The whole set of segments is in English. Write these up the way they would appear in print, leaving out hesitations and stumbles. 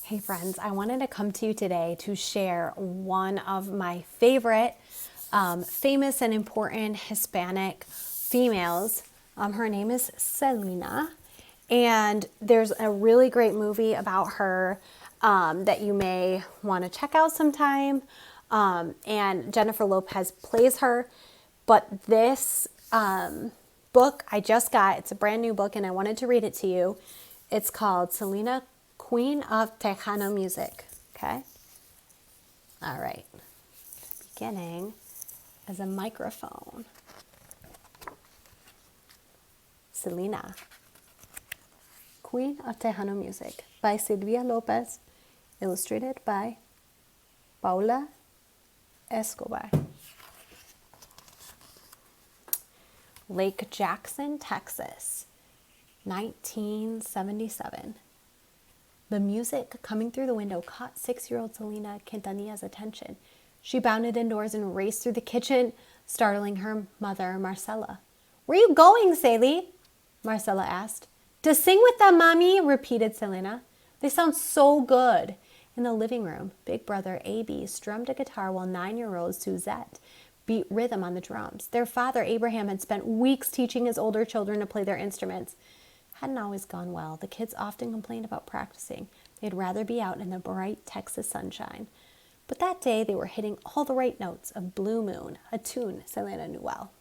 Hey friends, I wanted to come to you today to share one of my favorite famous and important Hispanic females. Her name is Selena, and there's a really great movie about her that you may want to check out sometime. And Jennifer Lopez plays her, but this book I just got, it's a brand new book, and I wanted to read it to you. It's called Selena, Queen of Tejano Music. Okay? All right. Beginning as a microphone. Selena, Queen of Tejano Music by Silvia Lopez, illustrated by Paula Escobar. Lake Jackson, Texas, 1977. The music coming through the window caught 6-year-old Selena Quintanilla's attention. She bounded indoors and raced through the kitchen, startling her mother, Marcela. "Where are you going, Sally?" Marcela asked. "To sing with them, Mommy," repeated Selena. "They sound so good." In the living room, big brother A.B. strummed a guitar while 9-year-old Suzette beat rhythm on the drums. Their father, Abraham, had spent weeks teaching his older children to play their instruments. Hadn't always gone well. The kids often complained about practicing. They'd rather be out in the bright Texas sunshine. But that day they were hitting all the right notes of Blue Moon, a tune Selena knew well.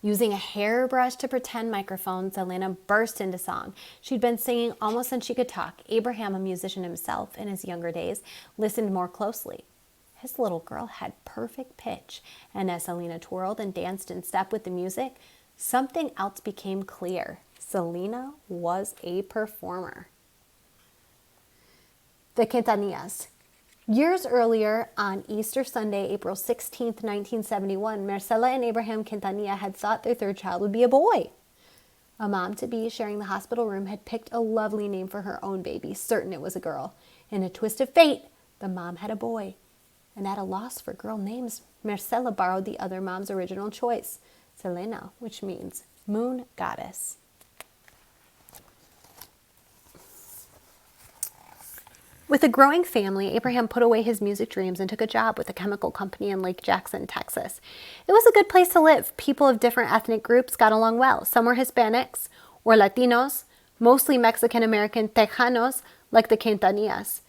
Using a hairbrush to pretend microphone, Selena burst into song. She'd been singing almost since she could talk. Abraham, a musician himself in his younger days, listened more closely. His little girl had perfect pitch, and as Selena twirled and danced in step with the music, something else became clear. Selena was a performer. The Quintanillas. Years earlier, on Easter Sunday, April 16th, 1971, Marcela and Abraham Quintanilla had thought their third child would be a boy. A mom-to-be sharing the hospital room had picked a lovely name for her own baby, certain it was a girl. In a twist of fate, the mom had a boy. And at a loss for girl names, Marcela borrowed the other mom's original choice, Selena, which means moon goddess. With a growing family, Abraham put away his music dreams and took a job with a chemical company in Lake Jackson, Texas. It was a good place to live. People of different ethnic groups got along well. Some were Hispanics or Latinos, mostly Mexican-American Tejanos like the Quintanillas.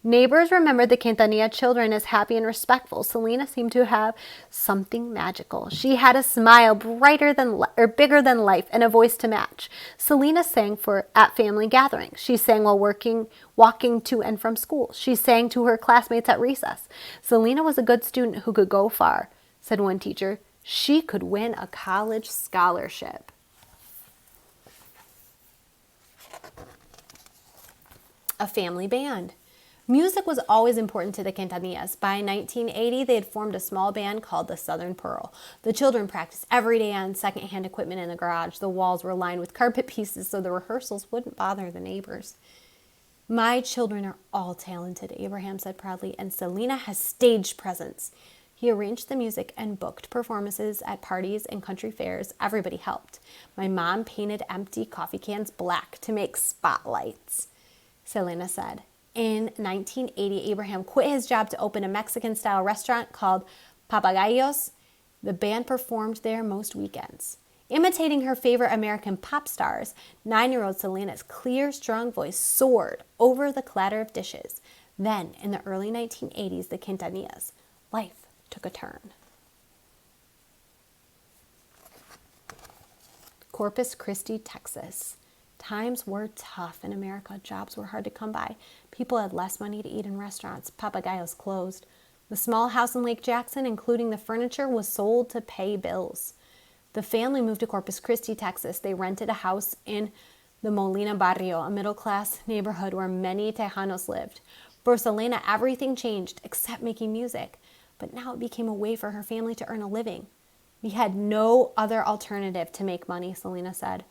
Neighbors remembered the Quintanilla children as happy and respectful. Selena seemed to have something magical. She had a smile bigger than life and a voice to match. Selena sang at family gatherings. She sang while walking to and from school. She sang to her classmates at recess. Selena was a good student who could go far, said one teacher. She could win a college scholarship. A family band. Music was always important to the Quintanillas. By 1980, they had formed a small band called the Southern Pearl. The children practiced every day on secondhand equipment in the garage. The walls were lined with carpet pieces so the rehearsals wouldn't bother the neighbors. "My children are all talented," Abraham said proudly, "and Selena has stage presence." He arranged the music and booked performances at parties and country fairs. Everybody helped. "My mom painted empty coffee cans black to make spotlights," Selena said. In 1980, Abraham quit his job to open a Mexican-style restaurant called Papagayos. The band performed there most weekends. Imitating her favorite American pop stars, 9-year-old Selena's clear, strong voice soared over the clatter of dishes. Then, in the early 1980s, the Quintanillas, life took a turn. Corpus Christi, Texas. Times were tough in America. Jobs were hard to come by. People had less money to eat in restaurants. Papagayos closed. The small house in Lake Jackson, including the furniture, was sold to pay bills. The family moved to Corpus Christi, Texas. They rented a house in the Molina Barrio, a middle-class neighborhood where many Tejanos lived. For Selena, everything changed except making music. But now it became a way for her family to earn a living. "We had no other alternative to make money," Selena said.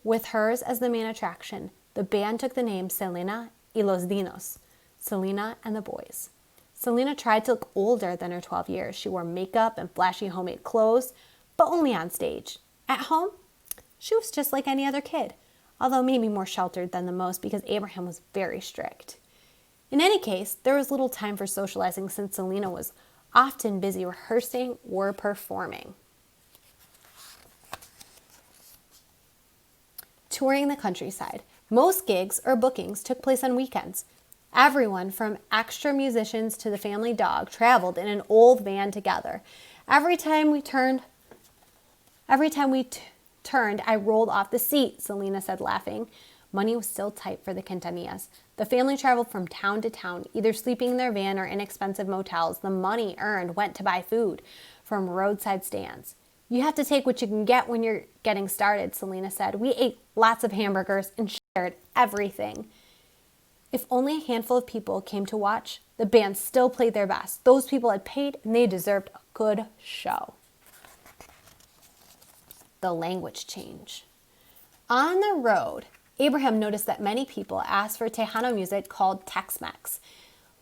With hers as the main attraction, the band took the name Selena y los Dinos, Selena and the Boys. Selena tried to look older than her 12 years. She wore makeup and flashy homemade clothes, but only on stage. At home, She was just like any other kid, although maybe more sheltered than the most because Abraham was very strict. In any case, there was little time for socializing since Selena was often busy rehearsing or performing. Touring the countryside. Most gigs or bookings took place on weekends. Everyone from extra musicians to the family dog traveled in an old van together. Every time we turned, I rolled off the seat, Selena said, laughing. Money was still tight for the Quintanillas. The family traveled from town to town, either sleeping in their van or inexpensive motels. The money earned went to buy food from roadside stands. You have to take what you can get when you're getting started, Selena said. We ate lots of hamburgers and shared everything. If only a handful of people came to watch, the band still played their best. Those people had paid and they deserved a good show. The language change. On the road, Abraham noticed that many people asked for Tejano music called Tex-Mex.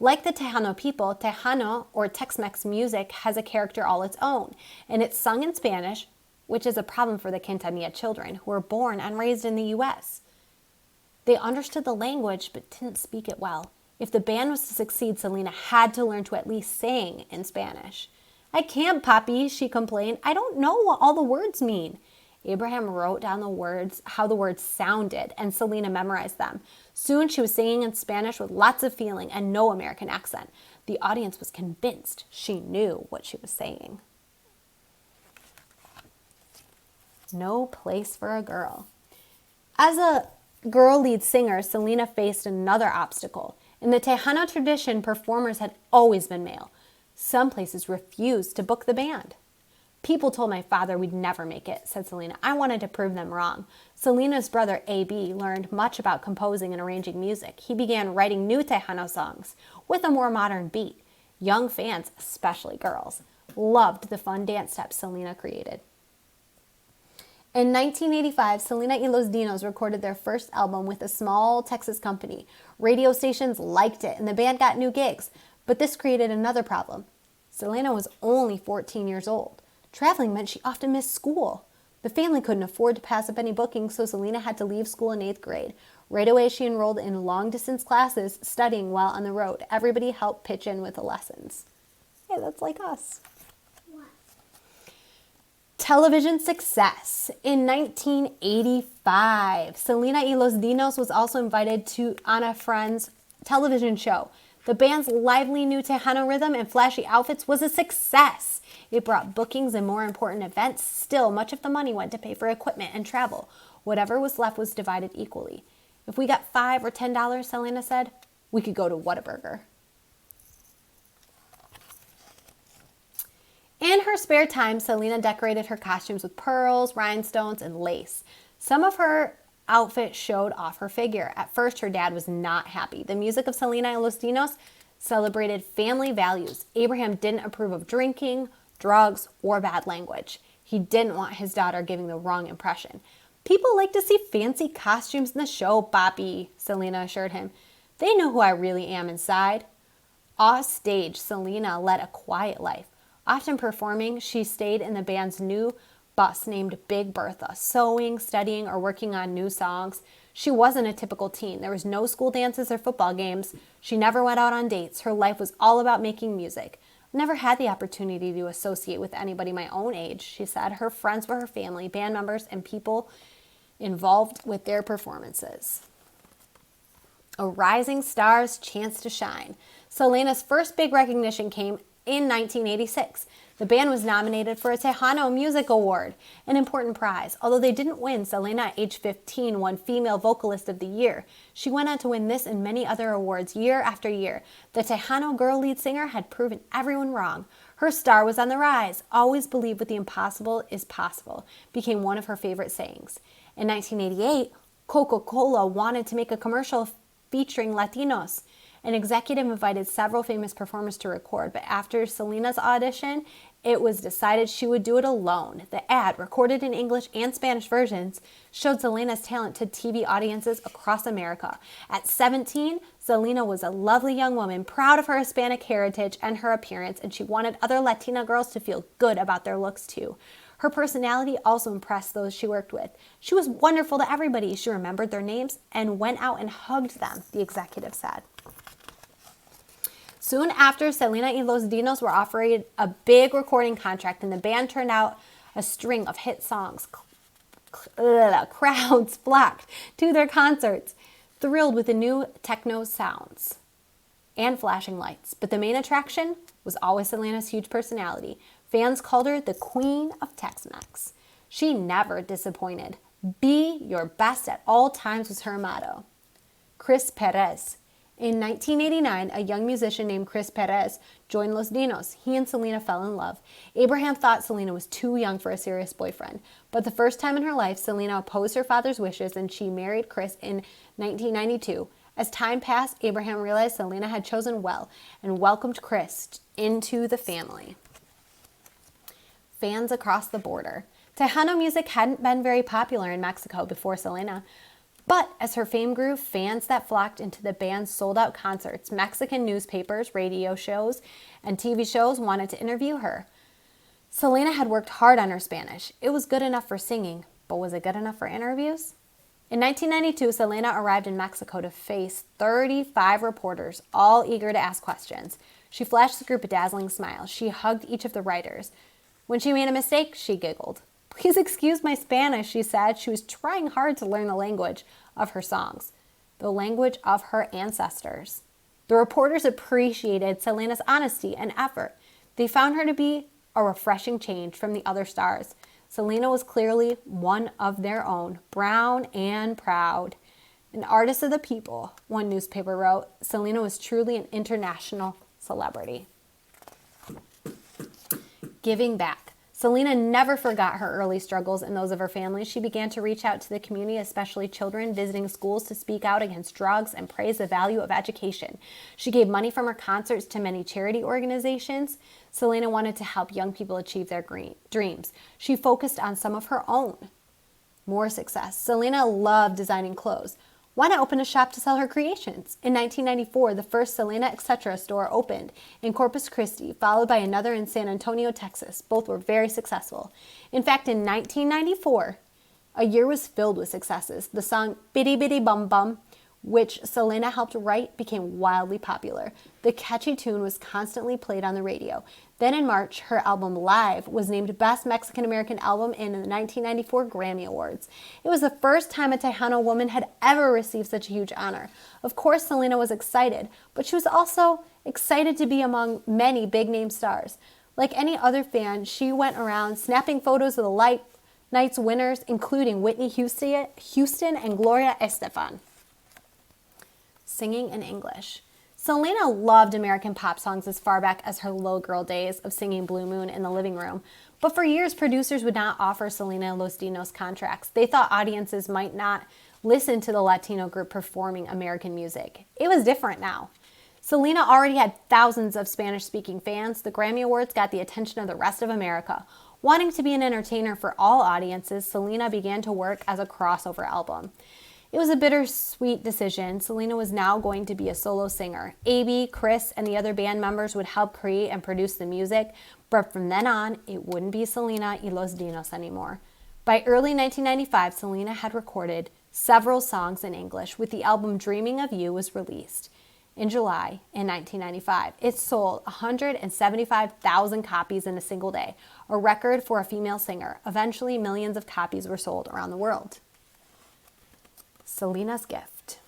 Like the Tejano people, Tejano or Tex-Mex music has a character all its own, and it's sung in Spanish, which is a problem for the Quintanilla children who were born and raised in the U.S. They understood the language but didn't speak it well. If the band was to succeed, Selena had to learn to at least sing in Spanish. I can't, Papi, she complained. I don't know what all the words mean. Abraham wrote down the words, how the words sounded, and Selena memorized them. Soon she was singing in Spanish with lots of feeling and no American accent. The audience was convinced she knew what she was saying. No place for a girl. As a girl lead singer, Selena faced another obstacle. In the Tejano tradition, performers had always been male. Some places refused to book the band. People told my father we'd never make it, said Selena. I wanted to prove them wrong. Selena's brother, A.B., learned much about composing and arranging music. He began writing new Tejano songs with a more modern beat. Young fans, especially girls, loved the fun dance steps Selena created. In 1985, Selena y los Dinos recorded their first album with a small Texas company. Radio stations liked it, and the band got new gigs. But this created another problem. Selena was only 14 years old. Traveling meant she often missed school. The family couldn't afford to pass up any bookings, so Selena had to leave school in 8th grade. Right away, she enrolled in long-distance classes, studying while on the road. Everybody helped pitch in with the lessons. Hey, that's like us. What? Television success. In 1985, Selena y los Dinos was also invited to Ana Friend's television show. The band's lively new Tejano rhythm and flashy outfits was a success. It brought bookings and more important events. Still, much of the money went to pay for equipment and travel. Whatever was left was divided equally. If we got $5 or $10, Selena said, we could go to Whataburger. In her spare time, Selena decorated her costumes with pearls, rhinestones, and lace. Some of her outfit showed off her figure. At first, her dad was not happy. The music of Selena y los Dinos celebrated family values. Abraham didn't approve of drinking, drugs, or bad language. He didn't want his daughter giving the wrong impression. People like to see fancy costumes in the show, Papi, Selena assured him. They know who I really am inside. Off stage, Selena led a quiet life. Often performing, she stayed in the band's new bus named Big Bertha, sewing, studying, or working on new songs. She wasn't a typical teen. There was no school dances or football games. She never went out on dates. Her life was all about making music. I never had the opportunity to associate with anybody my own age, she said. Her friends were her family, band members, and people involved with their performances. A rising star's chance to shine. Selena's first big recognition came in 1986. The band was nominated for a Tejano Music Award, an important prize. Although they didn't win, Selena, at age 15, won Female Vocalist of the Year. She went on to win this and many other awards year after year. The Tejano girl lead singer had proven everyone wrong. Her star was on the rise. Always believe what the impossible is possible became one of her favorite sayings. In 1988, Coca-Cola wanted to make a commercial featuring Latinos. An executive invited several famous performers to record, but after Selena's audition, it was decided she would do it alone. The ad, recorded in English and Spanish versions, showed Selena's talent to TV audiences across America. At 17, Selena was a lovely young woman, proud of her Hispanic heritage and her appearance, and she wanted other Latina girls to feel good about their looks too. Her personality also impressed those she worked with. She was wonderful to everybody. She remembered their names and went out and hugged them, the executive said. Soon after, Selena y Los Dinos were offered a big recording contract, and the band turned out a string of hit songs. Crowds flocked to their concerts, thrilled with the new techno sounds and flashing lights. But the main attraction was always Selena's huge personality. Fans called her the Queen of Tex-Mex. She never disappointed. Be your best at all times was her motto. Chris Perez. In 1989, a young musician named Chris Perez joined Los Dinos. He and Selena fell in love. Abraham thought Selena was too young for a serious boyfriend. But the first time in her life, Selena opposed her father's wishes and she married Chris in 1992. As time passed, Abraham realized Selena had chosen well and welcomed Chris into the family. Fans across the border. Tejano music hadn't been very popular in Mexico before Selena. But as her fame grew, fans that flocked into the band's sold-out concerts, Mexican newspapers, radio shows, and TV shows wanted to interview her. Selena had worked hard on her Spanish. It was good enough for singing, but was it good enough for interviews? In 1992, Selena arrived in Mexico to face 35 reporters, all eager to ask questions. She flashed the group a dazzling smile. She hugged each of the writers. When she made a mistake, she giggled. "Please excuse my Spanish," she said. She was trying hard to learn the language of her songs, the language of her ancestors. The reporters appreciated Selena's honesty and effort. They found her to be a refreshing change from the other stars. Selena was clearly one of their own, brown and proud. An artist of the people, one newspaper wrote. Selena was truly an international celebrity. Giving back. Selena never forgot her early struggles and those of her family. She began to reach out to the community, especially children, visiting schools to speak out against drugs and praise the value of education. She gave money from her concerts to many charity organizations. Selena wanted to help young people achieve their dreams. She focused on some of her own. More success. Selena loved designing clothes. Why not open a shop to sell her creations? In 1994, the first Selena Etc. store opened in Corpus Christi, followed by another in San Antonio, Texas. Both were very successful. In fact, in 1994, a year was filled with successes. The song Bitty Bitty Bum Bum, which Selena helped write, became wildly popular. The catchy tune was constantly played on the radio. Then in March, her album Live was named Best Mexican-American Album in the 1994 Grammy Awards. It was the first time a Tejano woman had ever received such a huge honor. Of course, Selena was excited, but she was also excited to be among many big-name stars. Like any other fan, she went around snapping photos of the night's winners, including Whitney Houston and Gloria Estefan. Singing in English. Selena loved American pop songs as far back as her little girl days of singing Blue Moon in the living room. But for years, producers would not offer Selena and Los Dinos contracts. They thought audiences might not listen to the Latino group performing American music. It was different now. Selena already had thousands of Spanish-speaking fans. The Grammy Awards got the attention of the rest of America. Wanting to be an entertainer for all audiences, Selena began to work as a crossover album. It was a bittersweet decision. Selena was now going to be a solo singer. A.B., Chris, and the other band members would help create and produce the music, but from then on, it wouldn't be Selena y Los Dinos anymore. By early 1995, Selena had recorded several songs in English, with the album Dreaming of You was released in July in 1995. It sold 175,000 copies in a single day, a record for a female singer. Eventually, millions of copies were sold around the world. Selena's gift.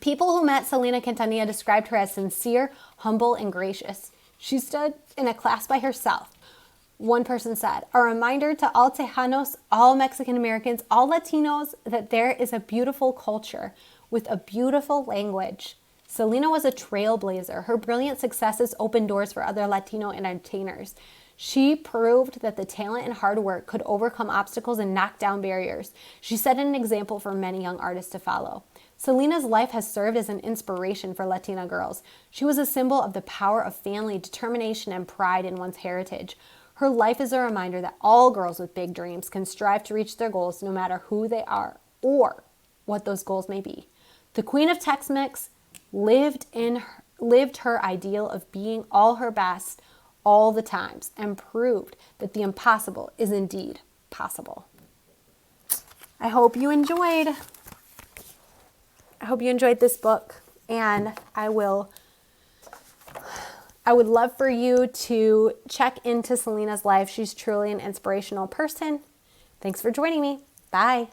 People who met Selena Quintanilla described her as sincere, humble, and gracious. She stood in a class by herself. One person said, "A reminder to all Tejanos, all Mexican Americans, all Latinos, that there is a beautiful culture with a beautiful language." Selena was a trailblazer. Her brilliant successes opened doors for other Latino entertainers. She proved that the talent and hard work could overcome obstacles and knock down barriers. She set an example for many young artists to follow. Selena's life has served as an inspiration for Latina girls. She was a symbol of the power of family, determination, and pride in one's heritage. Her life is a reminder that all girls with big dreams can strive to reach their goals no matter who they are or what those goals may be. The Queen of Tex-Mex lived her ideal of being all her best, all the times and proved that the impossible is indeed possible. I hope you enjoyed this book, and I would love for you to check into Selena's life. She's truly an inspirational person. Thanks for joining me. Bye.